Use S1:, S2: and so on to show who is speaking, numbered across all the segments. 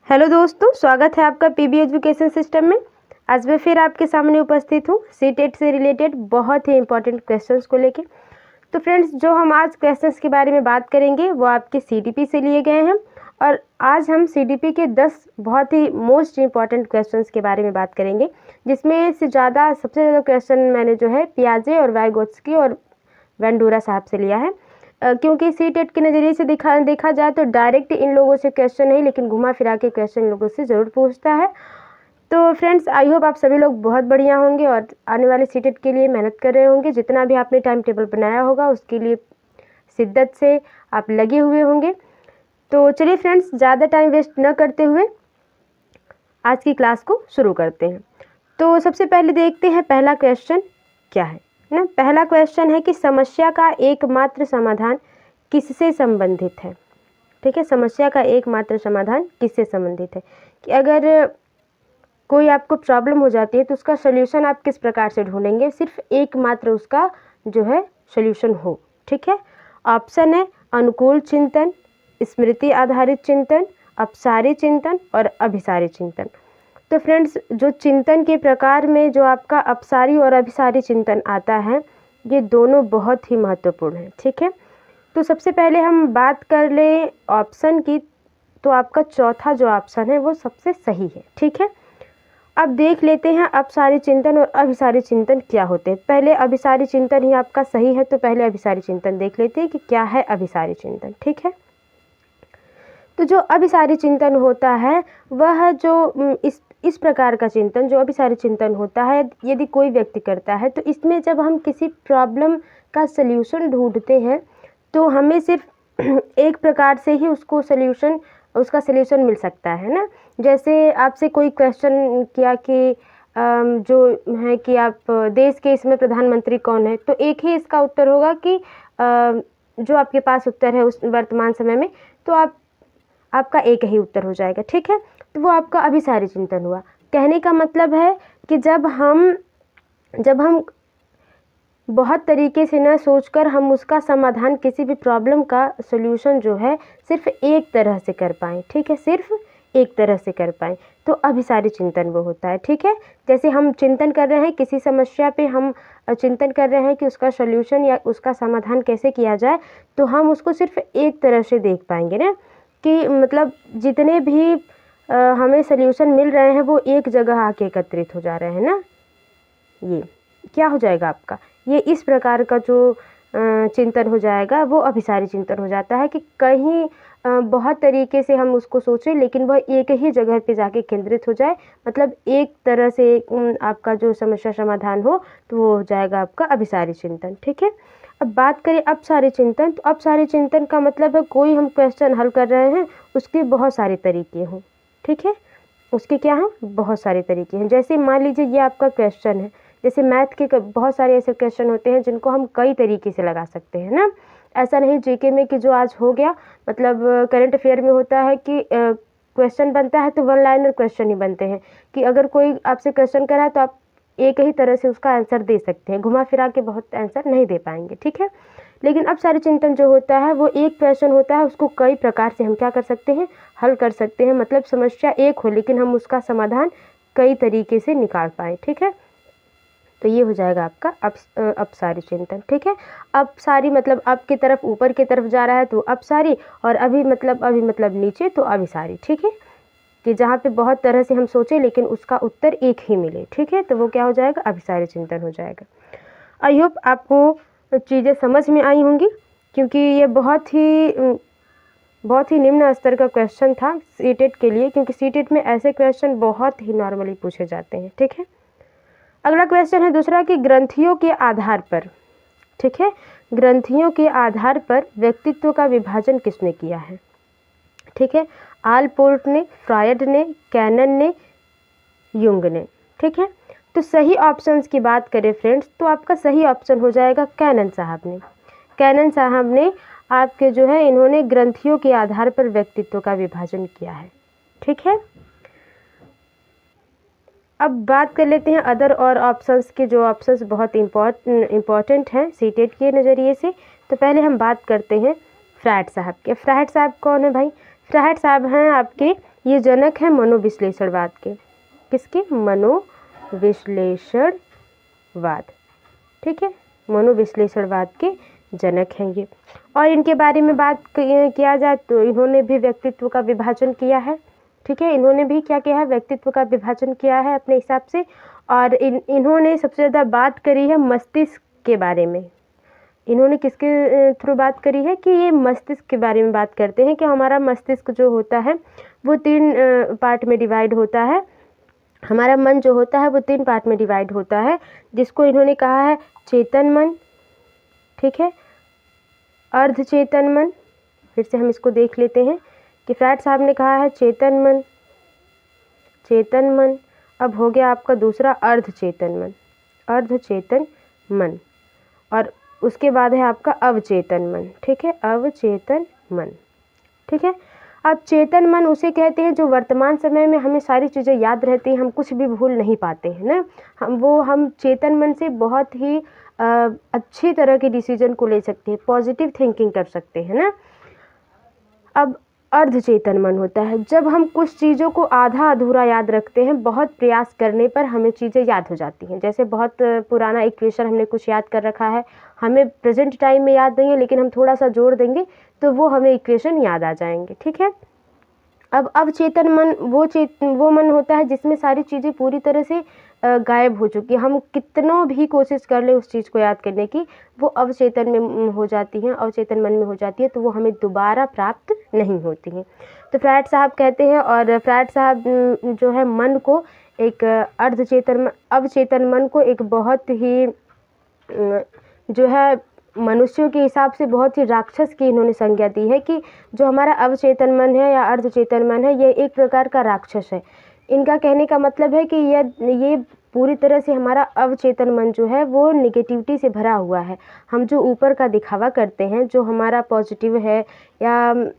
S1: Hello दोस्तों, स्वागत है आपका पीबी एजुकेशन सिस्टम में। आज मैं फिर आपके सामने उपस्थित हूँ सीटेट से रिलेटेड बहुत ही इंपॉर्टेंट क्वेश्चंस को लेके। तो फ्रेंड्स, जो हम आज क्वेश्चंस के बारे में बात करेंगे वो आपके सीडीपी से लिए गए हैं और आज हम सीडीपी के 10 बहुत ही मोस्ट इम्पॉर्टेंट क्वेश्चंस के बारे में बात करेंगे, जिसमें से सबसे ज़्यादा क्वेश्चन मैंने जो है पियाजे और वाइगोत्स्की और वेंडूरा साहब से लिया है। क्योंकि सीटेट के नज़रिए से देखा जाए तो डायरेक्ट इन लोगों से क्वेश्चन नहीं, लेकिन घुमा फिरा के क्वेश्चन इन लोगों से ज़रूर पूछता है। तो फ्रेंड्स, आई होप आप सभी लोग बहुत बढ़िया होंगे और आने वाले सीटेट के लिए मेहनत कर रहे होंगे। जितना भी आपने टाइम टेबल बनाया होगा उसके लिए शिद्दत से आप लगे हुए होंगे। तो चलिए फ्रेंड्स, ज़्यादा टाइम वेस्ट न करते हुए आज की क्लास को शुरू करते हैं। तो सबसे पहले देखते हैं पहला क्वेश्चन क्या है ना। पहला क्वेश्चन है कि समस्या का एकमात्र समाधान किससे संबंधित है। ठीक है, समस्या का एकमात्र समाधान किससे संबंधित है कि अगर कोई आपको प्रॉब्लम हो जाती है तो उसका सल्यूशन आप किस प्रकार से ढूंढेंगे, सिर्फ एकमात्र उसका जो है सल्यूशन हो। ठीक है, ऑप्शन है अनुकूल चिंतन, स्मृति आधारित चिंतन, अपसारी चिंतन और अभिसारी चिंतन। तो फ्रेंड्स, जो चिंतन के प्रकार में जो आपका अपसारी और अभिसारी चिंतन आता है, ये दोनों बहुत ही महत्वपूर्ण है। ठीक है, तो सबसे पहले हम बात कर लें ऑप्शन की, तो आपका चौथा जो ऑप्शन है वो सबसे सही है। ठीक है, अब देख लेते हैं अपसारी चिंतन और अभिसारी चिंतन क्या होते हैं। पहले अभिसारी चिंतन ही आपका सही है, तो पहले अभिसारी चिंतन देख लेते हैं कि क्या है अभिसारी चिंतन। ठीक है, तो जो अभिसारी चिंतन होता है वह जो इस प्रकार का चिंतन जो अभिसारी चिंतन होता है, यदि कोई व्यक्ति करता है तो इसमें जब हम किसी प्रॉब्लम का सल्यूशन ढूंढते हैं तो हमें सिर्फ एक प्रकार से ही उसका सल्यूशन मिल सकता है ना। जैसे आपसे कोई क्वेश्चन किया कि जो है कि आप देश के इसमें प्रधानमंत्री कौन है, तो एक ही इसका उत्तर होगा कि जो आपके पास उत्तर है उस वर्तमान समय में, तो आपका एक ही उत्तर हो जाएगा। ठीक है, तो वो आपका अभिसारी चिंतन हुआ। कहने का मतलब है कि जब हम बहुत तरीके से न सोचकर हम उसका समाधान, किसी भी प्रॉब्लम का सॉल्यूशन जो है सिर्फ एक तरह से कर पाएँ। ठीक है, सिर्फ एक तरह से कर पाएँ, तो अभिसारी चिंतन वो होता है। ठीक है, जैसे हम चिंतन कर रहे हैं किसी समस्या पे, हम चिंतन कर रहे हैं कि उसका सॉल्यूशन या उसका समाधान कैसे किया जाए, तो हम उसको सिर्फ एक तरह से देख पाएंगे ना, कि मतलब जितने भी हमें सल्यूशन मिल रहे हैं वो एक जगह आके एकत्रित हो जा रहे हैं ना। ये क्या हो जाएगा आपका, ये इस प्रकार का जो चिंतन हो जाएगा वो अभिसारी चिंतन हो जाता है कि कहीं बहुत तरीके से हम उसको सोचें लेकिन वह एक ही जगह पे जाके केंद्रित हो जाए, मतलब एक तरह से आपका जो समस्या समाधान हो, तो वो हो जाएगा आपका अभिसारी चिंतन। ठीक है, अब बात करें अपसारी चिंतन, तो अपसारी चिंतन का मतलब है कोई हम क्वेश्चन हल कर रहे हैं उसके बहुत सारे तरीके हों। ठीक है, उसके क्या हैं, बहुत सारे तरीके हैं। जैसे मान लीजिए ये आपका क्वेश्चन है, जैसे मैथ के बहुत सारे ऐसे क्वेश्चन होते हैं जिनको हम कई तरीके से लगा सकते हैं ना। ऐसा नहीं जीके में कि जो आज हो गया, मतलब करंट अफेयर में होता है कि क्वेश्चन बनता है तो वन लाइनर क्वेश्चन ही बनते हैं, कि अगर कोई आपसे क्वेश्चन करा है तो आप एक ही तरह से उसका आंसर दे सकते हैं, घुमा फिरा के बहुत आंसर नहीं दे पाएंगे। ठीक है, लेकिन अपसारी चिंतन जो होता है वो एक क्वेश्चन होता है, उसको कई प्रकार से हम क्या कर सकते हैं, हल कर सकते हैं। मतलब समस्या एक हो लेकिन हम उसका समाधान कई तरीके से निकाल पाए। ठीक है, तो ये हो जाएगा आपका अपसारी चिंतन। ठीक है, अपसारी मतलब अप की तरफ, ऊपर की तरफ जा रहा है तो अपसारी, और अभी मतलब नीचे, तो अभिसारी। ठीक है, कि जहाँ पे बहुत तरह से हम सोचें लेकिन उसका उत्तर एक ही मिले। ठीक है, तो वो क्या हो जाएगा, अभिसारी चिंतन हो जाएगा। आई होप आपको चीज़ें समझ में आई होंगी, क्योंकि ये बहुत ही निम्न स्तर का क्वेश्चन था सीटेट के लिए, क्योंकि सीटेट में ऐसे क्वेश्चन बहुत ही नॉर्मली पूछे जाते हैं। ठीक है, अगला क्वेश्चन है दूसरा कि ग्रंथियों के आधार पर, ठीक है, ग्रंथियों के आधार पर व्यक्तित्व का विभाजन किसने किया है। ठीक है, आलपोर्ट ने, फ्रायड ने, कैनन ने, युंग ने। ठीक है, तो सही ऑप्शंस की बात करें फ्रेंड्स, तो आपका सही ऑप्शन हो जाएगा कैनन साहब ने। कैनन साहब ने आपके जो है, इन्होंने ग्रंथियों के आधार पर व्यक्तित्व का विभाजन किया है। ठीक है, अब बात कर लेते हैं अदर और ऑप्शंस के, जो ऑप्शंस बहुत इम्पॉर्टेंट हैं सीटेट के नज़रिए से। तो पहले हम बात करते हैं फ्रायड साहब के। फ्रायड साहब कौन है भाई, फ्रायड साहब हैं आपके ये जनक है मनोविश्लेषणवाद के। किसके? मनोविश्लेषणवाद। ठीक है, मनोविश्लेषणवाद के जनक हैं ये। और इनके बारे में बात किया जाए तो इन्होंने भी व्यक्तित्व का विभाजन किया है। ठीक है, इन्होंने भी क्या किया है? व्यक्तित्व का विभाजन किया है अपने हिसाब से। और इन्होंने सबसे ज़्यादा बात करी है मस्तिष्क के बारे में। इन्होंने किसके थ्रू बात करी है? कि ये मस्तिष्क के बारे में बात करते हैं कि हमारा मस्तिष्क जो होता है वो 3 पार्ट में डिवाइड होता है। हमारा मन जो होता है वो 3 पार्ट में डिवाइड होता है, जिसको इन्होंने कहा है चेतन मन। ठीक है, अर्धचेतन मन। फिर से हम इसको देख लेते हैं कि फ्रायड साहब ने कहा है चेतन मन, चेतन मन। अब हो गया आपका दूसरा अर्धचेतन मन, अर्धचेतन मन। और उसके बाद है आपका अवचेतन मन। ठीक है, अवचेतन मन। ठीक है, अब चेतन मन उसे कहते हैं जो वर्तमान समय में हमें सारी चीज़ें याद रहती हैं, हम कुछ भी भूल नहीं पाते हैं ना। हम चेतन मन से बहुत ही अच्छी तरह के डिसीजन को ले सकते हैं, पॉजिटिव थिंकिंग कर सकते हैं ना। अब अर्धचेतन मन होता है जब हम कुछ चीज़ों को आधा अधूरा याद रखते हैं, बहुत प्रयास करने पर हमें चीज़ें याद हो जाती हैं। जैसे बहुत पुराना इक्वेशन हमने कुछ याद कर रखा है, हमें प्रेजेंट टाइम में याद नहीं है, लेकिन हम थोड़ा सा जोड़ देंगे तो वो हमें इक्वेशन याद आ जाएंगे। ठीक है, अब अवचेतन मन वो मन होता है जिसमें सारी चीज़ें पूरी तरह से गायब हो चुकी है। हम कितनों भी कोशिश कर लें उस चीज़ को याद करने की, वो अवचेतन में हो जाती हैं, अवचेतन मन में हो जाती है, तो वो हमें दोबारा प्राप्त नहीं होती हैं। तो फ्रायड साहब कहते हैं, और फ्रायड साहब जो है मन को एक अवचेतन मन को एक बहुत ही जो है मनुष्यों के हिसाब से बहुत ही राक्षस की इन्होंने संज्ञा दी है कि जो हमारा अवचेतन मन है या अर्धचेतन मन है, ये एक प्रकार का राक्षस है। इनका कहने का मतलब है कि ये पूरी तरह से हमारा अवचेतन मन जो है वो निगेटिविटी से भरा हुआ है। हम जो ऊपर का दिखावा करते हैं, जो हमारा पॉजिटिव है या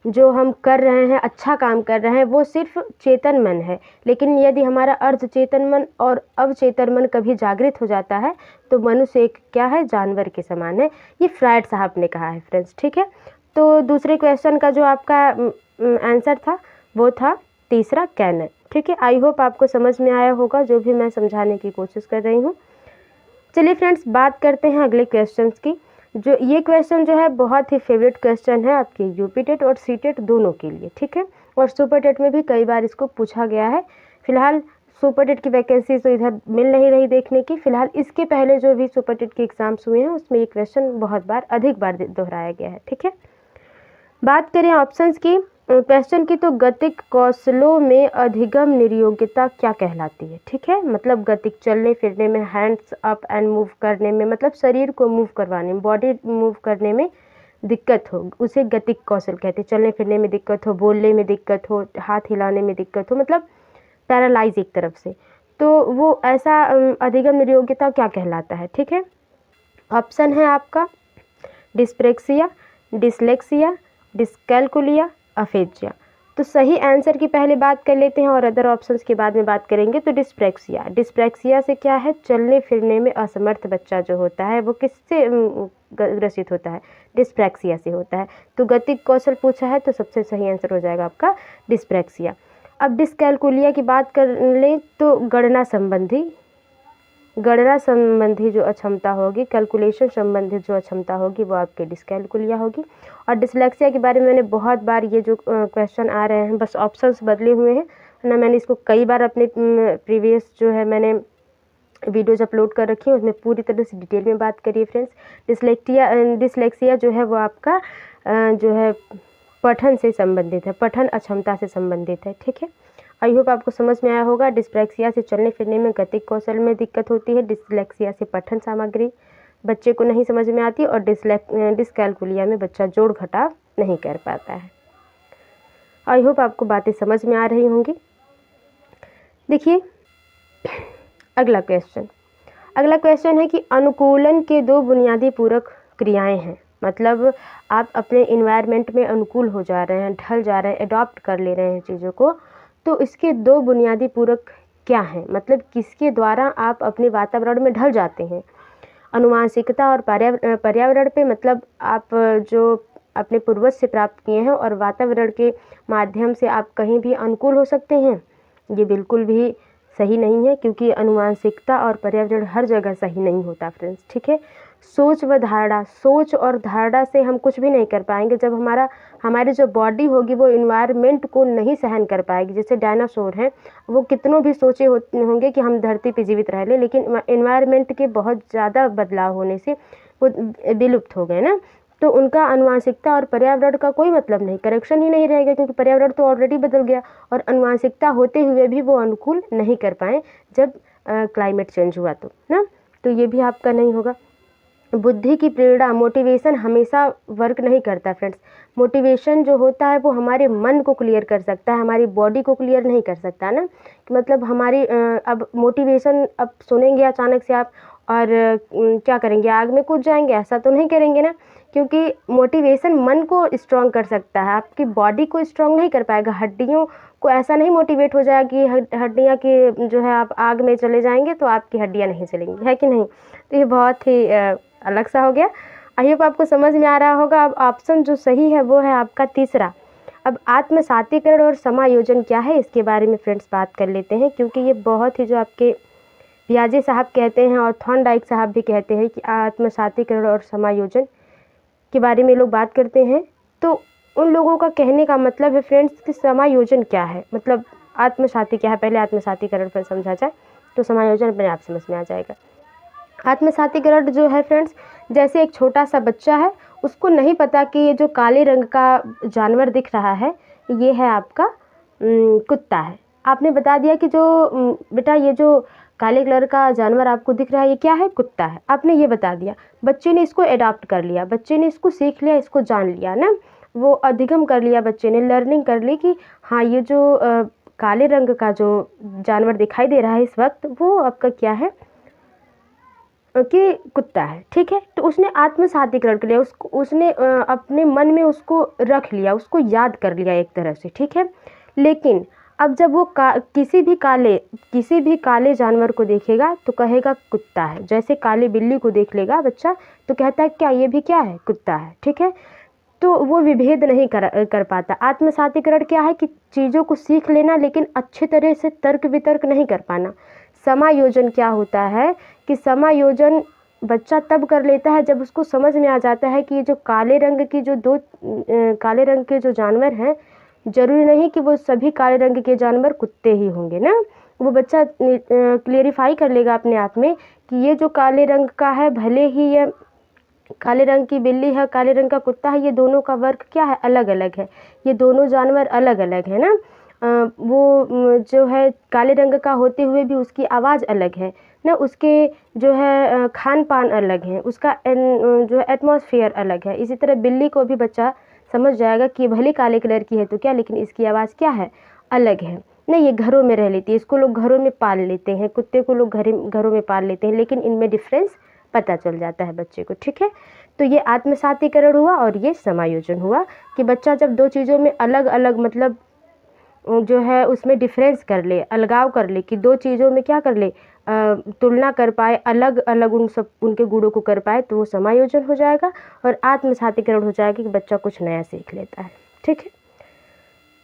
S1: जो हम कर रहे हैं, अच्छा काम कर रहे हैं, वो सिर्फ चेतन मन है। लेकिन यदि हमारा अर्धचेतन मन और अवचेतन मन कभी जागृत हो जाता है तो मनुष्य एक क्या है? जानवर के समान है। ये फ्रायड साहब ने कहा है फ्रेंड्स। ठीक है, तो दूसरे क्वेश्चन का जो आपका आंसर था वो था तीसरा कैनन। ठीक है, आई होप आपको समझ में आया होगा जो भी मैं समझाने की कोशिश कर रही हूँ। चलिए फ्रेंड्स, बात करते हैं अगले क्वेश्चंस की। जो ये क्वेश्चन जो है बहुत ही फेवरेट क्वेश्चन है आपके यूपी टेट और सी टेट दोनों के लिए। ठीक है, और सुपर टेट में भी कई बार इसको पूछा गया है। फिलहाल सुपर टेट की वैकेंसी तो इधर मिल नहीं रही देखने की। फिलहाल इसके पहले जो भी सुपर टेट के एग्जाम्स हुए हैं उसमें ये क्वेश्चन अधिक बार दोहराया गया है। ठीक है, बात करें ऑप्शंस की क्वेश्चन की, तो गतिक कौशलों में अधिगम निर्योग्यता क्या कहलाती है? ठीक है, मतलब गतिक चलने फिरने में, हैंड्स अप एंड मूव करने में, मतलब शरीर को मूव करवाने में, बॉडी मूव करने में दिक्कत हो, उसे गतिक कौशल कहते हैं। चलने फिरने में दिक्कत हो, बोलने में दिक्कत हो, हाथ हिलाने में दिक्कत हो, मतलब पैरालाइज एक तरफ से, तो वो ऐसा अधिगम निर्योग्यता क्या कहलाता है? ठीक है, ऑप्शन है आपका डिस्प्रेक्सिया, डिसलेक्सिया, डिस्कैल्कुलिया, अफेजिया। तो सही आंसर की पहले बात कर लेते हैं और अदर ऑप्शंस के बाद में बात करेंगे। तो डिस्प्रेक्सिया, डिस्प्रेक्सिया से क्या है? चलने फिरने में असमर्थ बच्चा जो होता है वो किससे ग्रसित होता है? डिस्प्रेक्सिया से होता है। तो गतिक कौशल पूछा है तो सबसे सही आंसर हो जाएगा आपका डिस्प्रेक्सिया। अब डिस्कैल्कुलिया की बात कर लें तो गणना संबंधी जो अक्षमता होगी, कैलकुलेशन संबंधित जो अक्षमता होगी वो आपके डिस्कैल्कुलिया होगी। और डिसलेक्सिया के बारे में मैंने बहुत बार ये जो क्वेश्चन आ रहे हैं, बस ऑप्शंस बदले हुए हैं ना, मैंने इसको कई बार अपने प्रीवियस जो है मैंने वीडियोज अपलोड कर रखी है, उसमें पूरी तरह से डिटेल में बात करिए फ्रेंड्स। डिसलेक्सिया जो है वो आपका जो है पठन से संबंधित है, पठन अक्षमता से संबंधित है। ठीक है, आई होप आपको समझ में आया होगा। डिस्प्रेक्सिया से चलने फिरने में, गतिक कौशल में दिक्कत होती है। डिसलेक्सिया से पठन सामग्री बच्चे को नहीं समझ में आती, और डिस्कैल्कुलिया में बच्चा जोड़ घटाव नहीं कर पाता है। आई होप आपको बातें समझ में आ रही होंगी। देखिए अगला क्वेश्चन है कि अनुकूलन के 2 बुनियादी पूरक क्रियाएं हैं। मतलब आप अपने इन्वायरमेंट में अनुकूल हो जा रहे हैं, ढल जा रहे हैं, अडॉप्ट कर ले रहे हैं चीज़ों को, तो इसके 2 बुनियादी पूरक क्या हैं? मतलब किसके द्वारा आप अपने वातावरण में ढल जाते हैं? अनुवांशिकता और पर्यावरण पे, मतलब आप जो अपने पूर्वज से प्राप्त किए हैं और वातावरण के माध्यम से आप कहीं भी अनुकूल हो सकते हैं, ये बिल्कुल भी सही नहीं है, क्योंकि आनुवांशिकता और पर्यावरण हर जगह सही नहीं होता फ्रेंड्स। ठीक है, सोच और धारणा से हम कुछ भी नहीं कर पाएंगे। जब हमारी जो बॉडी होगी वो इन्वायरमेंट को नहीं सहन कर पाएगी। जैसे डायनासोर हैं, वो कितनों भी सोचे होंगे कि हम धरती पे जीवित रह लें, लेकिन इन्वायरमेंट के बहुत ज़्यादा बदलाव होने से वो विलुप्त हो गए ना। तो उनका आनुवांशिकता और पर्यावरण का कोई मतलब नहीं, करेक्शन ही नहीं रहेगा, क्योंकि पर्यावरण तो ऑलरेडी बदल गया और आनुवांशिकता होते हुए भी वो अनुकूल नहीं कर पाए जब क्लाइमेट चेंज हुआ तो ना। तो ये भी आपका नहीं होगा। बुद्धि की प्रेरणा, मोटिवेशन हमेशा वर्क नहीं करता फ्रेंड्स। मोटिवेशन जो होता है वो हमारे मन को क्लियर कर सकता है, हमारी बॉडी को क्लियर नहीं कर सकता ना। मतलब हमारी अब मोटिवेशन अब सुनेंगे अचानक से आप और क्या करेंगे, आग में कूद जाएंगे, ऐसा तो नहीं करेंगे ना, क्योंकि मोटिवेशन मन को स्ट्रॉन्ग कर सकता है, आपकी बॉडी को स्ट्रॉन्ग नहीं कर पाएगा। हड्डियों को ऐसा नहीं मोटिवेट हो जाएगा कि हड्डियाँ की जो है आप आग में चले जाएंगे तो आपकी हड्डियाँ नहीं चलेंगी, है कि नहीं। तो ये बहुत ही अलग सा हो गया। आई होप आपको समझ में आ रहा होगा। अब ऑप्शन जो सही है वो है आपका तीसरा। अब आत्मसातीकरण और समायोजन क्या है, इसके बारे में फ्रेंड्स बात कर लेते हैं, क्योंकि ये बहुत ही जो आपके पियाजे साहब कहते हैं और थॉर्नडाइक साहब भी कहते हैं कि आत्मसातीकरण और समायोजन के बारे में लोग बात करते हैं। तो उन लोगों का कहने का मतलब है फ्रेंड्स कि समायोजन क्या है, मतलब आत्मसाती क्या है। पहले आत्मसातीकरण पर समझा जाए तो समायोजन अपने आप समझ में आ जाएगा। आत्मसातीकरण जो है फ्रेंड्स, जैसे एक छोटा सा बच्चा है, उसको नहीं पता कि ये जो काले रंग का जानवर दिख रहा है ये है आपका कुत्ता है। आपने बता दिया कि जो बेटा ये जो काले कलर का जानवर आपको दिख रहा है ये क्या है, कुत्ता है। आपने ये बता दिया, बच्चे ने इसको एडॉप्ट कर लिया, बच्चे ने इसको सीख लिया, इसको जान लिया ना, वो अधिगम कर लिया, बच्चे ने लर्निंग कर ली कि हाँ ये जो काले रंग का जो जानवर दिखाई दे रहा है इस वक्त वो आपका क्या है कि कुत्ता है। ठीक है, तो उसने आत्मसातीकरण कर लिया, उसने अपने मन में उसको रख लिया, उसको याद कर लिया एक तरह से। ठीक है, लेकिन अब जब वो किसी भी काले जानवर को देखेगा तो कहेगा कुत्ता है। जैसे काली बिल्ली को देख लेगा बच्चा तो कहता है क्या ये भी क्या है, कुत्ता है। ठीक है, तो वो विभेद नहीं कर पाता। आत्मसातीकरण क्या है कि चीज़ों को सीख लेना लेकिन अच्छे तरह से तर्क वितर्क नहीं कर पाना। समायोजन क्या होता है कि समायोजन बच्चा तब कर लेता है जब उसको समझ में आ जाता है कि ये जो काले रंग के जो जानवर हैं, जरूरी नहीं कि वो सभी काले रंग के जानवर कुत्ते ही होंगे ना। वो बच्चा क्लियरिफाई कर लेगा अपने आप में कि ये जो काले रंग का है, भले ही ये काले रंग की बिल्ली है, काले रंग का कुत्ता है, ये दोनों का वर्ग क्या है, अलग अलग है। ये दोनों जानवर अलग अलग है ना। वो जो है काले रंग का होते हुए भी उसकी आवाज़ अलग है ना, उसके जो है खान पान अलग है, उसका जो एटमॉस्फेयर अलग है। इसी तरह बिल्ली को भी बच्चा समझ जाएगा कि भले काले कलर की है तो क्या, लेकिन इसकी आवाज़ क्या है, अलग है ना। ये घरों में रह लेती है, इसको लोग घरों में पाल लेते हैं, कुत्ते को लोग घरों में पाल लेते हैं, लेकिन इनमें डिफरेंस पता चल जाता है बच्चे को। ठीक है, तो ये आत्मसातीकरण हुआ और ये समायोजन हुआ कि बच्चा जब दो चीज़ों में अलग अलग मतलब जो है उसमें डिफरेंस कर ले, अलगाव कर ले, कि दो चीज़ों में क्या कर ले, तुलना कर पाए, अलग अलग उनके गुणों को कर पाए, तो वो समायोजन हो जाएगा और आत्मसातीकरण हो जाएगा कि बच्चा कुछ नया सीख लेता है। ठीक है,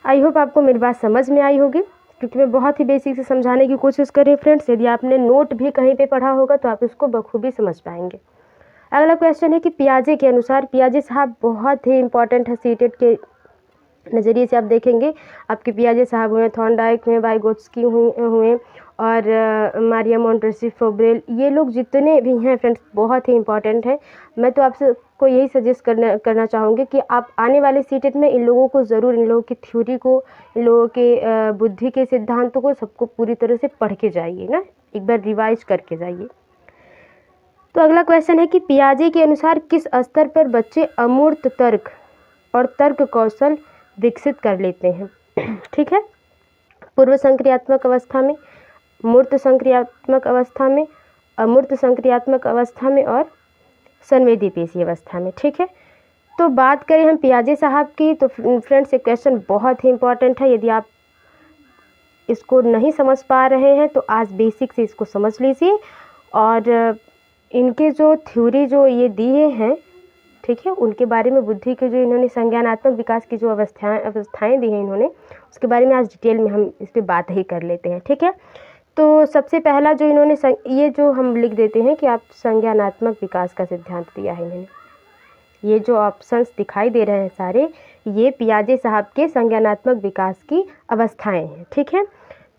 S1: आई होप आपको मेरी बात समझ में आई होगी, क्योंकि मैं बहुत ही बेसिक से समझाने की कोशिश कर रही हूँ फ्रेंड्स। यदि आपने नोट भी कहीं पे पढ़ा होगा तो आप इसको बखूबी समझ पाएंगे। अगला क्वेश्चन है कि पियाजे के अनुसार, पियाजे साहब बहुत ही इंपॉर्टेंट है सीटेट के नज़रिए से। आप देखेंगे आपके पियाजे साहब हुए, थॉर्नडाइक हुए, वाइगोत्स्की हुए और मारिया मोंटेस्क्यू फोब्रेल, ये लोग जितने भी हैं फ्रेंड्स बहुत ही इंपॉर्टेंट है। मैं तो आपसे को यही सजेस्ट करना चाहूँगी कि आप आने वाले सीटेट में इन लोगों को ज़रूर, इन लोगों की थ्योरी को, इन लोगों के बुद्धि के सिद्धांतों को सबको पूरी तरह से पढ़ के जाइए ना, एक बार रिवाइज करके जाइए। तो अगला क्वेश्चन है कि पियाजे के अनुसार किस स्तर पर बच्चे अमूर्त तर्क और तर्क कौशल विकसित कर लेते हैं। ठीक है, पूर्व संक्रियात्मक अवस्था में, मूर्त संक्रियात्मक अवस्था में, अमूर्त संक्रियात्मक अवस्था में और संवेदी पेशी अवस्था में। ठीक है, तो बात करें हम पियाजे साहब की तो फ्रेंड्स ये क्वेश्चन बहुत ही इंपॉर्टेंट है। यदि आप इसको नहीं समझ पा रहे हैं तो आज बेसिक से इसको समझ लीजिए और इनके जो थ्योरी जो ये दिए हैं ठीक है, उनके बारे में बुद्धि के जो इन्होंने संज्ञानात्मक विकास की जो अवस्थाएं दी हैं इन्होंने, उसके बारे में आज डिटेल में हम इस पर बात ही कर लेते हैं। ठीक है, तो सबसे पहला जो इन्होंने ये जो हम लिख देते हैं कि आप संज्ञानात्मक विकास का सिद्धांत दिया है इन्होंने। ये जो ऑप्शंस दिखाई दे रहे हैं सारे, ये पियाजे साहब के संज्ञानात्मक विकास की अवस्थाएं हैं। ठीक है,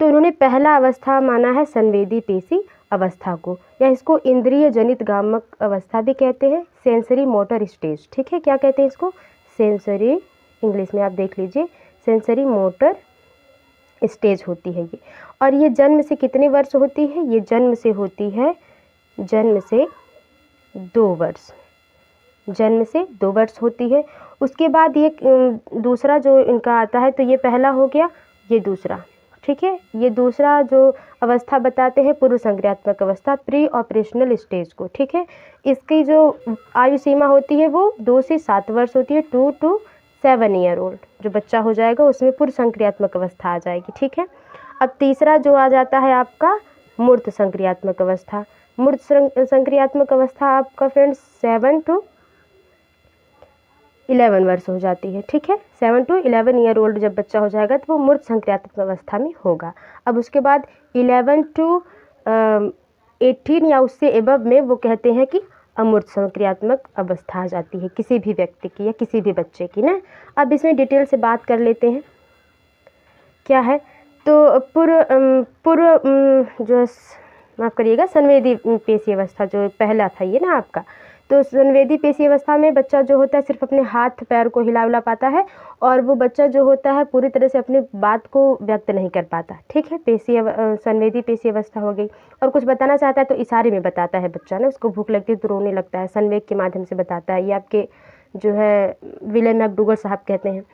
S1: तो उन्होंने पहला अवस्था माना है संवेदी पेशी अवस्था को, या इसको इंद्रिय जनित गामक अवस्था भी कहते हैं, सेंसरी मोटर स्टेज। ठीक है, क्या कहते हैं इसको? सेंसरी, इंग्लिश में आप देख लीजिए, सेंसरी मोटर स्टेज होती है ये। और ये जन्म से कितने वर्ष होती है? ये जन्म से होती है, जन्म से 2 वर्ष, जन्म से 2 वर्ष होती है। उसके बाद ये दूसरा जो इनका आता है, तो ये पहला हो गया, ये दूसरा। ठीक है, ये दूसरा जो अवस्था बताते हैं पूर्व संक्रियात्मक अवस्था, प्री ऑपरेशनल स्टेज को। ठीक है, इसकी जो आयु सीमा होती है वो 2 से 7 वर्ष होती है, 2 to 7 ईयर ओल्ड जो बच्चा हो जाएगा उसमें पूर्व संक्रियात्मक अवस्था आ जाएगी। ठीक है, अब तीसरा जो आ जाता है आपका मूर्त संक्रियात्मक अवस्था। मूर्त संक्रियात्मक अवस्था आपका फ्रेंड्स 7 to 11 वर्ष हो जाती है। ठीक है, 7 to 11 ईयर ओल्ड जब बच्चा हो जाएगा तो वो मूर्त संक्रियात्मक अवस्था में होगा। अब उसके बाद 11 to 18 या उससे एबव में वो कहते हैं कि अमूर्त संक्रियात्मक अवस्था आ जाती है किसी भी व्यक्ति की या किसी भी बच्चे की ना। अब इसमें डिटेल से बात कर लेते हैं क्या है। तो जो माफ़ करिएगा, संवेदी पेशी अवस्था जो पहला था ये ना आपका, तो संवेदी पेशी अवस्था में बच्चा जो होता है सिर्फ अपने हाथ पैर को हिला पाता है, और वो बच्चा जो होता है पूरी तरह से अपनी बात को व्यक्त नहीं कर पाता। ठीक है, संवेदी पेशी अवस्था हो गई। और कुछ बताना चाहता है तो इशारे में बताता है बच्चा ना, उसको भूख लगती है तो रोने लगता है, संवेग के माध्यम से बताता है। ये आपके जो है विलियम मैकडूगल साहब कहते हैं।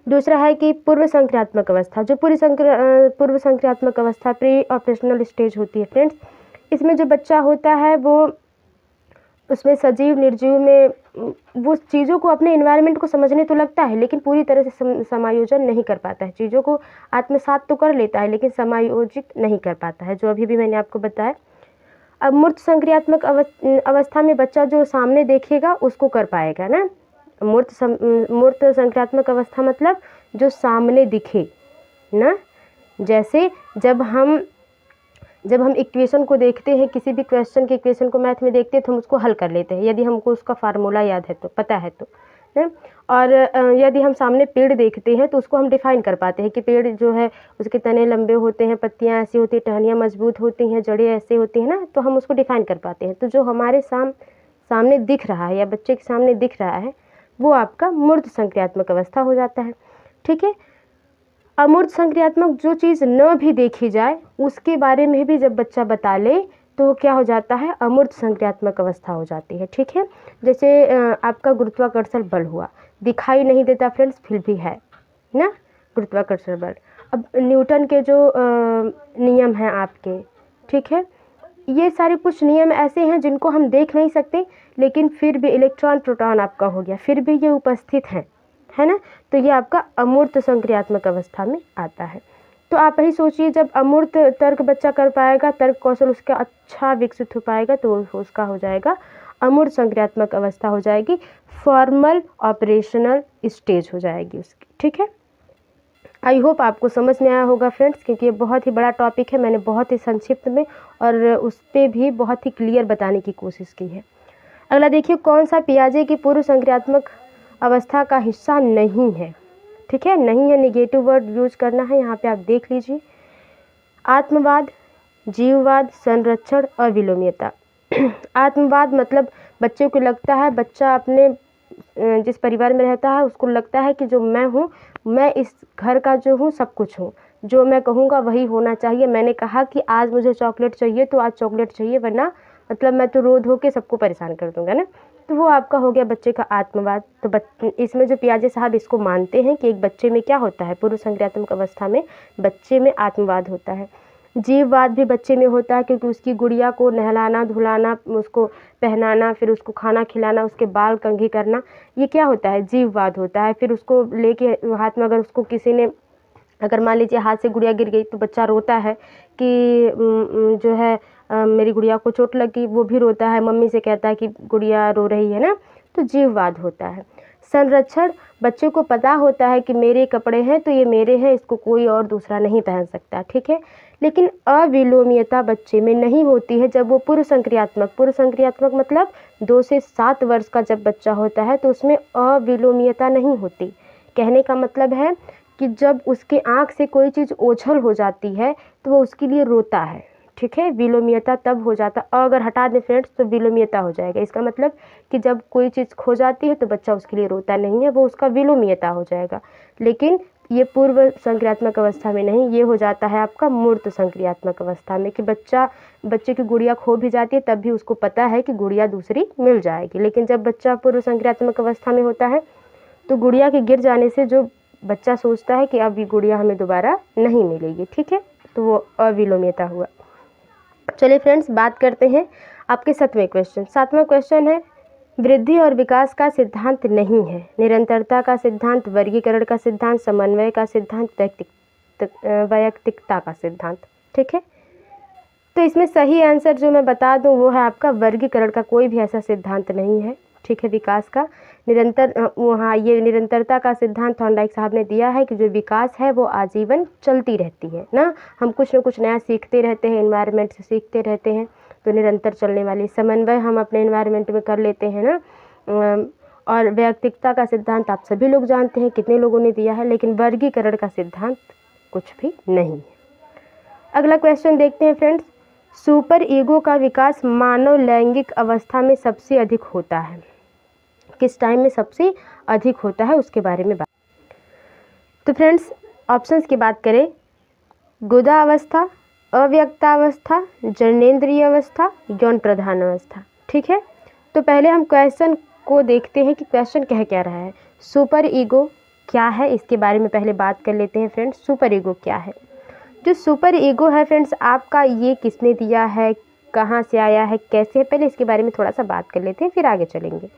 S1: दूसरा है कि पूर्व संक्रियात्मक अवस्था, जो पूर्व संक्रियात्मक अवस्था प्री ऑपरेशनल स्टेज होती है फ्रेंड्स। इसमें जो बच्चा होता है वो उसमें सजीव निर्जीव में वो चीज़ों को, अपने इन्वायरमेंट को समझने तो लगता है लेकिन पूरी तरह से समायोजन नहीं कर पाता है। चीज़ों को आत्मसात तो कर लेता है लेकिन समायोजित नहीं कर पाता है, जो अभी भी मैंने आपको बताया। अब मूर्त संक्रियात्मक अवस्था में बच्चा जो सामने देखेगा उसको कर पाएगा ना। मूर्त संक्रियात्मक अवस्था मतलब जो सामने दिखे ना। जैसे जब हम इक्वेशन को देखते हैं, किसी भी क्वेश्चन के इक्वेशन को मैथ में देखते हैं तो हम उसको हल कर लेते हैं यदि हमको उसका फार्मूला याद है तो, पता है तो ना। और यदि हम सामने पेड़ देखते हैं तो उसको हम डिफाइन कर पाते हैं कि पेड़ जो है उसके तने लंबे होते हैं, पत्तियां ऐसी होती हैं, टहनियाँ मजबूत होती हैं, जड़ें ऐसे होती हैं ना, तो हम उसको डिफाइन कर पाते हैं। तो जो हमारे सामने दिख रहा है या बच्चे के सामने दिख रहा है वो आपका मूर्त संक्रियात्मक अवस्था हो जाता है। ठीक है, अमूर्त संक्रियात्मक जो चीज़ न भी देखी जाए उसके बारे में भी जब बच्चा बता ले तो क्या हो जाता है, अमूर्त संक्रियात्मक अवस्था हो जाती है। ठीक है, जैसे आपका गुरुत्वाकर्षण बल हुआ, दिखाई नहीं देता फ्रेंड्स फिर भी है ना गुरुत्वाकर्षण बल। अब न्यूटन के जो नियम हैं आपके, ठीक है, ये सारे कुछ नियम ऐसे हैं जिनको हम देख नहीं सकते लेकिन फिर भी इलेक्ट्रॉन प्रोटॉन आपका हो गया, फिर भी ये उपस्थित हैं, है ना। तो ये आपका अमूर्त संक्रियात्मक अवस्था में आता है। तो आप ही सोचिए, जब अमूर्त तर्क बच्चा कर पाएगा, तर्क कौशल उसका अच्छा विकसित हो पाएगा तो उसका हो जाएगा अमूर्त संक्रियात्मक अवस्था हो जाएगी, फॉर्मल ऑपरेशनल स्टेज हो जाएगी उसकी। ठीक है, आई होप आपको समझ में आया होगा फ्रेंड्स, क्योंकि ये बहुत ही बड़ा टॉपिक है, मैंने बहुत ही संक्षिप्त में और उस पर भी बहुत ही क्लियर बताने की कोशिश की है। अगला देखिए, कौन सा पियाजे की पूर्व संक्रियात्मक अवस्था का हिस्सा नहीं है। ठीक है, नहीं है, निगेटिव वर्ड यूज करना है यहाँ पे, आप देख लीजिए। आत्मवाद, जीववाद, संरक्षण और विलोम्यता। आत्मवाद मतलब बच्चे को लगता है, बच्चा अपने जिस परिवार में रहता है उसको लगता है कि जो मैं हूँ, मैं इस घर का जो हूँ सब कुछ हूँ, जो मैं कहूँगा वही होना चाहिए। मैंने कहा कि आज मुझे चॉकलेट चाहिए तो आज चॉकलेट चाहिए, वरना मतलब मैं तो रोध होके सबको परेशान कर दूंगा ना। तो वो आपका हो गया बच्चे का आत्मवाद। तो इसमें जो पियाजे साहब इसको मानते हैं कि एक बच्चे में क्या होता है, पूर्व संक्रियात्मक अवस्था में बच्चे में आत्मवाद होता है। जीववाद भी बच्चे में होता है, क्योंकि उसकी गुड़िया को नहलाना धुलाना, उसको पहनाना, फिर उसको खाना खिलाना, उसके बाल कंघी करना, ये क्या होता है, जीववाद होता है। फिर उसको लेके हाथ में, अगर उसको किसी ने, अगर मान लीजिए हाथ से गुड़िया गिर गई तो बच्चा रोता है कि जो है मेरी गुड़िया को चोट लगी, वो भी रोता है, मम्मी से कहता है कि गुड़िया रो रही है ना। तो जीववाद होता है। संरक्षण, बच्चे को पता होता है कि मेरे कपड़े हैं तो ये मेरे हैं, इसको कोई और दूसरा नहीं पहन सकता, ठीक है। लेकिन अविलोम्यता बच्चे में नहीं होती है जब वो पूर्व संक्रियात्मक मतलब 2 से 7 वर्ष का जब बच्चा होता है तो उसमें अविलोम्यता नहीं होती। कहने का मतलब है कि जब उसके आँख से कोई चीज़ ओझल हो जाती है तो वो उसके लिए रोता है, ठीक है। विलोम्यता तब हो जाता, अगर हटा दें फ्रेंड्स तो विलोम्यता हो जाएगा। इसका मतलब कि जब कोई चीज़ खो जाती है तो बच्चा उसके लिए रोता नहीं है, वो उसका विलोम्यता हो जाएगा। लेकिन ये पूर्व संक्रियात्मक अवस्था में नहीं, ये हो जाता है आपका मूर्त संक्रियात्मक अवस्था में कि बच्चे की गुड़िया खो भी जाती है तब भी उसको पता है कि गुड़िया दूसरी मिल जाएगी। लेकिन जब बच्चा पूर्व संक्रियात्मक अवस्था में होता है तो गुड़िया के गिर जाने से जो बच्चा सोचता है कि अब ये गुड़िया हमें दोबारा नहीं मिलेगी, ठीक है, तो वो अविलोम्यता हुआ। चलिए फ्रेंड्स, बात करते हैं आपके 7वें क्वेश्चन। 7वां क्वेश्चन है, वृद्धि और विकास का सिद्धांत नहीं है, निरंतरता का सिद्धांत, वर्गीकरण का सिद्धांत, समन्वय का सिद्धांत, वैयक्तिकता का सिद्धांत, ठीक है। तो इसमें सही आंसर जो मैं बता दूं वो है आपका वर्गीकरण का कोई भी ऐसा सिद्धांत नहीं है, ठीक है। विकास का वहाँ ये निरंतरता का सिद्धांत थॉर्नडाइक साहब ने दिया है कि जो विकास है वो आजीवन चलती रहती है ना, हम कुछ न कुछ नया सीखते रहते हैं, एनवायरनमेंट से सीखते रहते हैं, तो निरंतर चलने वाली। समन्वय हम अपने एनवायरनमेंट में कर लेते हैं ना। और वैयक्तिकता का सिद्धांत आप सभी लोग जानते हैं, कितने लोगों ने दिया है, लेकिन वर्गीकरण का सिद्धांत कुछ भी नहीं है। अगला क्वेश्चन देखते हैं फ्रेंड्स, सुपर ईगो का विकास मानव लैंगिक अवस्था में सबसे अधिक होता है, किस टाइम में सबसे अधिक होता है उसके बारे में बात। तो फ्रेंड्स ऑप्शंस की बात करें, गुदा अवस्था, अव्यक्तावस्था, जननेंद्रिय अवस्था, यौन प्रधान अवस्था, ठीक है। तो पहले हम क्वेश्चन को देखते हैं कि क्वेश्चन कह क्या रहा है। सुपर ईगो क्या है इसके बारे में पहले बात कर लेते हैं फ्रेंड्स। सुपर ईगो क्या है? जो सुपर ईगो है फ्रेंड्स आपका, ये किसने दिया है, कहाँ से आया है, कैसे है, पहले इसके बारे में थोड़ा सा बात कर लेते हैं फिर आगे चलेंगे।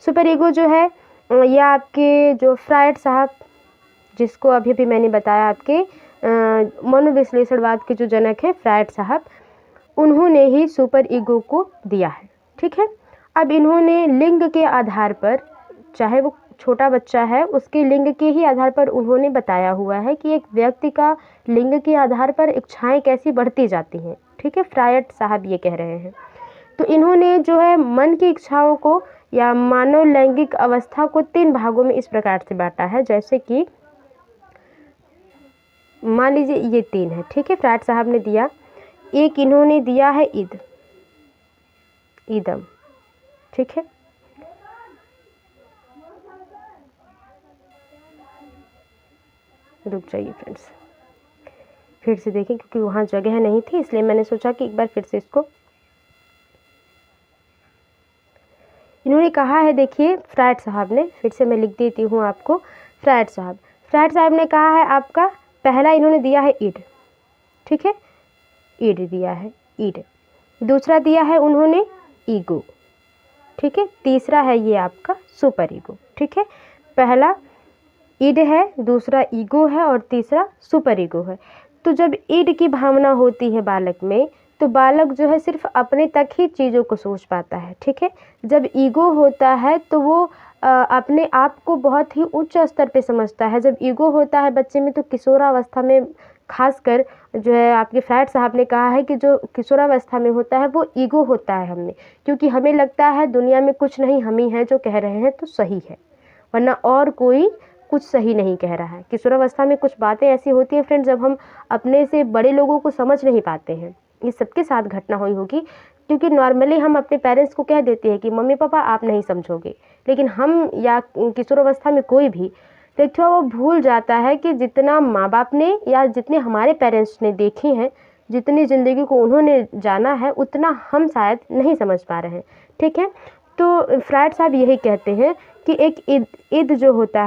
S1: सुपर ईगो जो है यह आपके जो फ्रायड साहब, जिसको अभी भी मैंने बताया आपके मनोविश्लेषणवाद के जो जनक हैं फ्रायड साहब, उन्होंने ही सुपर ईगो को दिया है, ठीक है। अब इन्होंने लिंग के आधार पर, चाहे वो छोटा बच्चा है उसके लिंग के ही आधार पर उन्होंने बताया हुआ है कि एक व्यक्ति का लिंग के आधार पर इच्छाएं कैसी बढ़ती जाती हैं, ठीक है। फ्रायड साहब ये कह रहे हैं। तो इन्होंने जो है मन की इच्छाओं को या मानव लैंगिक अवस्था को 3 भागों में इस प्रकार से बांटा है, जैसे कि मान लीजिए ये 3 है, ठीक है, फ्रायड साहब ने दिया। एक इन्होंने दिया है ईदम, ठीक है। रुक जाइए फ्रेंड्स, फिर से देखें क्योंकि वहाँ जगह नहीं थी, इसलिए मैंने सोचा कि एक बार फिर से इसको इन्होंने कहा है। देखिए फ्रायड साहब ने, फिर से मैं लिख देती हूँ आपको। फ्रायड साहब ने कहा है आपका, पहला इन्होंने दिया है ईड, ठीक है, ईड दिया है, ईड। दूसरा दिया है उन्होंने ईगो, ठीक है। तीसरा है ये आपका सुपर ईगो, ठीक है। पहला ईड है, दूसरा ईगो है और तीसरा सुपर ईगो है। तो जब ईड की भावना होती है बालक में तो बालक जो है सिर्फ अपने तक ही चीज़ों को सोच पाता है, ठीक है। जब ईगो होता है तो वो अपने आप को बहुत ही उच्च स्तर पे समझता है। जब ईगो होता है बच्चे में तो किशोरावस्था में खासकर जो है आपके फ्रायड साहब ने कहा है कि जो किशोरावस्था में होता है वो ईगो होता है हमें, क्योंकि हमें लगता है दुनिया में कुछ नहीं, हम ही हैं जो कह रहे हैं तो सही है, वरना और कोई कुछ सही नहीं कह रहा है। किशोरावस्था में कुछ बातें ऐसी होती हैं फ्रेंड्स जब हम अपने से बड़े लोगों को समझ नहीं पाते हैं। ये सबके साथ घटना हुई होगी, क्योंकि नॉर्मली हम अपने पेरेंट्स को कह देते हैं कि मम्मी पापा आप नहीं समझोगे, लेकिन हम या किशोरावस्था में कोई भी व्यक्ति वो भूल जाता है कि जितना माँ बाप ने या जितने हमारे पेरेंट्स ने देखे हैं, जितनी ज़िंदगी को उन्होंने जाना है, उतना हम शायद नहीं समझ पा रहे हैं, ठीक है। तो फ्रायड साहब यही कहते हैं कि एक ईद जो होता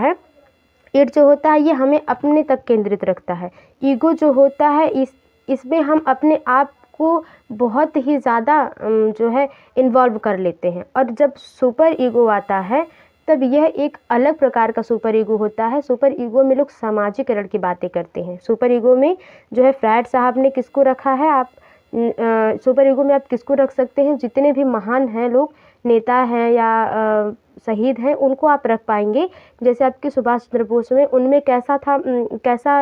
S1: है ये हमें अपने तक केंद्रित रखता है। ईगो जो होता है इसमें हम अपने आप को बहुत ही ज़्यादा जो है इन्वॉल्व कर लेते हैं, और जब सुपर ईगो आता है तब यह एक अलग प्रकार का सुपर ईगो होता है। सुपर ईगो में लोग सामाजिकरण की बातें करते हैं। सुपर ईगो में जो है फ्रायड साहब ने किसको रखा है, आप सुपर ईगो में आप किसको रख सकते हैं, जितने भी महान हैं लोग, नेता हैं या शहीद हैं उनको आप रख पाएंगे। जैसे आपके सुभाष चंद्र बोस में, उनमें कैसा था, कैसा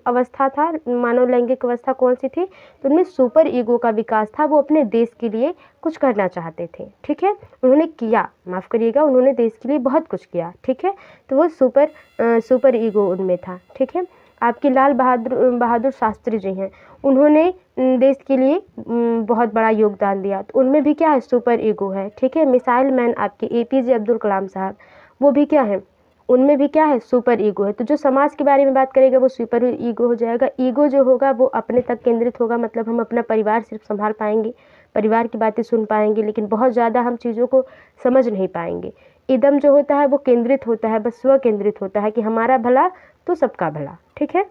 S1: अवस्था था, मानव लैंगिक अवस्था कौन सी थी, तो उनमें सुपर ईगो का विकास था। वो अपने देश के लिए कुछ करना चाहते थे, ठीक है, उन्होंने किया, माफ़ करिएगा, उन्होंने देश के लिए बहुत कुछ किया, ठीक है, तो वो सुपर ईगो उनमें था, ठीक है। आपके लाल बहादुर शास्त्री जी हैं, उन्होंने देश के लिए बहुत बड़ा योगदान दिया, तो उनमें भी क्या है, सुपर ईगो है, ठीक है। मिसाइल मैन आपके APJ अब्दुल कलाम साहब, वो भी क्या है, उनमें भी क्या है, सुपर ईगो है। तो जो समाज के बारे में बात करेगा वो सुपर ईगो हो जाएगा। ईगो जो होगा वो अपने तक केंद्रित होगा, मतलब हम अपना परिवार सिर्फ संभाल पाएंगे, परिवार की बातें सुन पाएंगे, लेकिन बहुत ज़्यादा हम चीज़ों को समझ नहीं पाएंगे। इदम जो होता है वो केंद्रित होता है, बस स्व केंद्रित होता है कि हमारा भला तो सबका भला, ठीक है।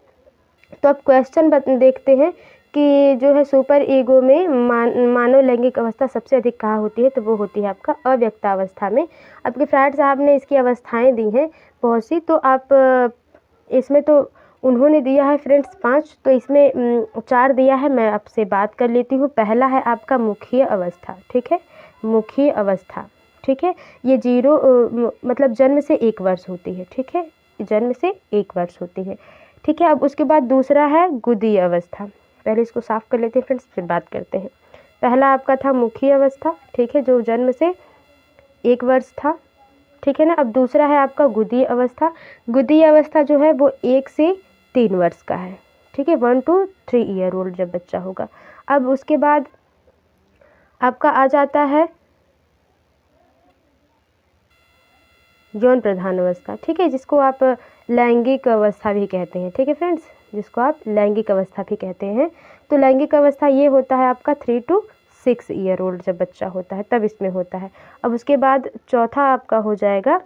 S1: तो अब क्वेश्चन देखते हैं कि जो है सुपर ईगो में मानव लैंगिक अवस्था सबसे अधिक कहाँ होती है, तो वो होती है आपका अव्यक्तावस्था में। आपके फ्रायड साहब ने इसकी अवस्थाएं दी हैं बहुत सी, तो आप इसमें तो उन्होंने दिया है फ्रेंड्स 5, तो इसमें 4 दिया है, मैं आपसे बात कर लेती हूँ। पहला है आपका मुखीय अवस्था, ठीक है, मुखीय अवस्था, ठीक है, ये 0 मतलब जन्म से 1 वर्ष होती है, ठीक है, जन्म से 1 वर्ष होती है, ठीक है। अब उसके बाद दूसरा है गुदीय अवस्था, पहले इसको साफ कर लेते हैं फ्रेंड्स, फिर बात करते हैं। पहला आपका था मुखीय अवस्था, ठीक है, जो जन्म से 1 वर्ष था, ठीक है ना। अब दूसरा है आपका गुदीय अवस्था। गुदीय अवस्था जो है वो 1 से 3 वर्ष का है, ठीक है, 1 to 3 ईयर ओल्ड जब बच्चा होगा। अब उसके बाद आपका आ जाता है यौन प्रधान अवस्था, ठीक है, जिसको आप लैंगिक अवस्था भी कहते हैं, ठीक है फ्रेंड्स, जिसको आप लैंगिक अवस्था भी कहते हैं। तो लैंगिक अवस्था ये होता है आपका 3 to 6 ईयर ओल्ड जब बच्चा होता है तब इसमें होता है। अब उसके बाद चौथा आपका हो जाएगा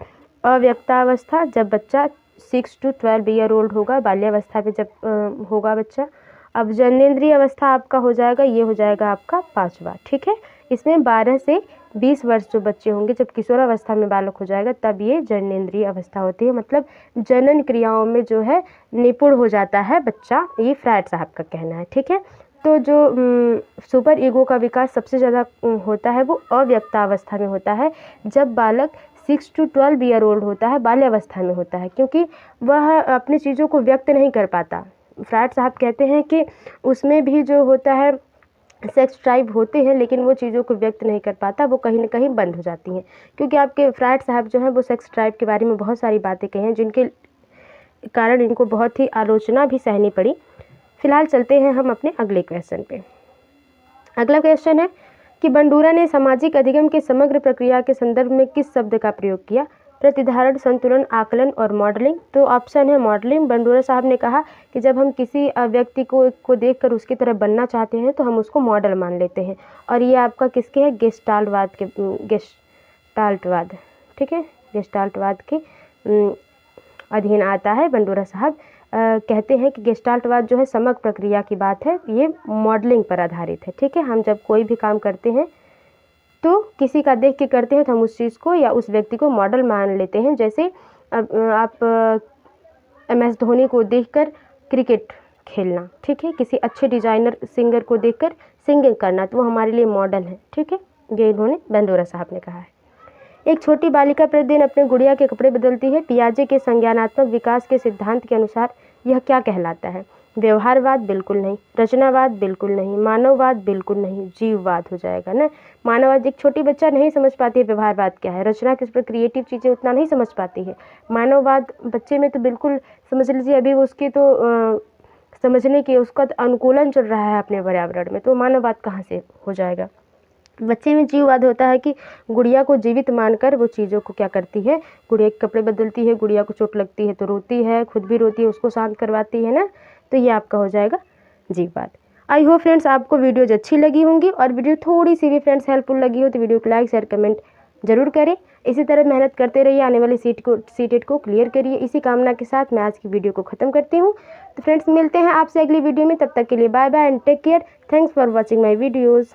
S1: अव्यक्तावस्था, जब बच्चा 6 to 12 ईयर ओल्ड होगा, बाल्यावस्था में जब होगा बच्चा। अब जननेंद्रिय अवस्था आपका हो जाएगा, ये हो जाएगा आपका 5वां, ठीक है। इसमें 12 से 20 वर्ष जो बच्चे होंगे, जब किशोरावस्था में बालक हो जाएगा तब ये जननेंद्रिय अवस्था होती है, मतलब जनन क्रियाओं में जो है निपुण हो जाता है बच्चा, ये फ्रायड साहब का कहना है, ठीक है। तो जो सुपर ईगो का विकास सबसे ज़्यादा होता है वो अव्यक्तावस्था में होता है, जब बालक 6 to 12 ईयर ओल्ड होता है, बाल्यावस्था में होता है, क्योंकि वह अपनी चीज़ों को व्यक्त नहीं कर पाता। फ्रायड साहब कहते हैं कि उसमें भी जो होता है सेक्स ड्राइव होते हैं, लेकिन वो चीज़ों को व्यक्त नहीं कर पाता, वो कहीं ना कहीं बंद हो जाती हैं, क्योंकि आपके फ्रायड साहब जो हैं वो सेक्स ड्राइव के बारे में बहुत सारी बातें कही हैं, जिनके कारण इनको बहुत ही आलोचना भी सहनी पड़ी। फिलहाल चलते हैं हम अपने अगले क्वेश्चन पे। अगला क्वेश्चन है कि बंडूरा ने सामाजिक अधिगम के समग्र प्रक्रिया के संदर्भ में किस शब्द का प्रयोग किया, प्रतिधारण, संतुलन, आकलन और मॉडलिंग। तो ऑप्शन है मॉडलिंग। बंडूरा साहब ने कहा कि जब हम किसी व्यक्ति को देखकर उसकी तरह बनना चाहते हैं तो हम उसको मॉडल मान लेते हैं, और ये आपका किसके है, गेस्टाल्टवाद, ठीक है, गेस्टाल्टवाद के अधीन आता है। बंडूरा साहब कहते हैं कि गेस्टाल्टवाद जो है समग्र प्रक्रिया की बात है, ये मॉडलिंग पर आधारित है, ठीक है। हम जब कोई भी काम करते हैं तो किसी का देख के करते हैं तो हम उस चीज़ को या उस व्यक्ति को मॉडल मान लेते हैं। जैसे आप MS धोनी को देखकर क्रिकेट खेलना, ठीक है, किसी अच्छे डिजाइनर सिंगर को देखकर सिंगिंग करना, तो वो हमारे लिए मॉडल है, ठीक है, ये इन्होंने बंडूरा साहब ने कहा है। एक छोटी बालिका प्रतिदिन अपने गुड़िया के कपड़े बदलती है, पियाजे के संज्ञानात्मक विकास के सिद्धांत के अनुसार यह क्या कहलाता है, व्यवहारवाद बिल्कुल नहीं, रचनावाद बिल्कुल नहीं, मानववाद बिल्कुल नहीं, जीववाद हो जाएगा ना। मानववाद, एक छोटी बच्चा नहीं समझ पाती है व्यवहारवाद क्या है, रचना किस पर, क्रिएटिव चीज़ें उतना नहीं समझ पाती है। मानववाद बच्चे में तो बिल्कुल समझ लीजिए अभी उसके तो समझने के उसका तो अनुकूलन चल रहा है अपने पर्यावरण में, तो मानववाद कहाँ से हो जाएगा। बच्चे में जीववाद होता है कि गुड़िया को जीवित मानकर वो चीज़ों को क्या करती है, गुड़िया के कपड़े बदलती है, गुड़िया को चोट लगती है तो रोती है, खुद भी रोती है, उसको शांत करवाती है ना, तो ये आपका हो जाएगा जीववाद। आई होप फ्रेंड्स आपको वीडियोज अच्छी लगी होंगी, और वीडियो थोड़ी सी भी फ्रेंड्स हेल्पफुल लगी हो तो वीडियो को लाइक शेयर कमेंट जरूर करें। इसी तरह मेहनत करते रहिए, आने वाली सीटेट को क्लियर करिए। इसी कामना के साथ मैं आज की वीडियो को ख़त्म करती हूँ। तो फ्रेंड्स मिलते हैं आपसे अगली वीडियो में, तब तक के लिए bye bye and take care. Thanks for watching my videos.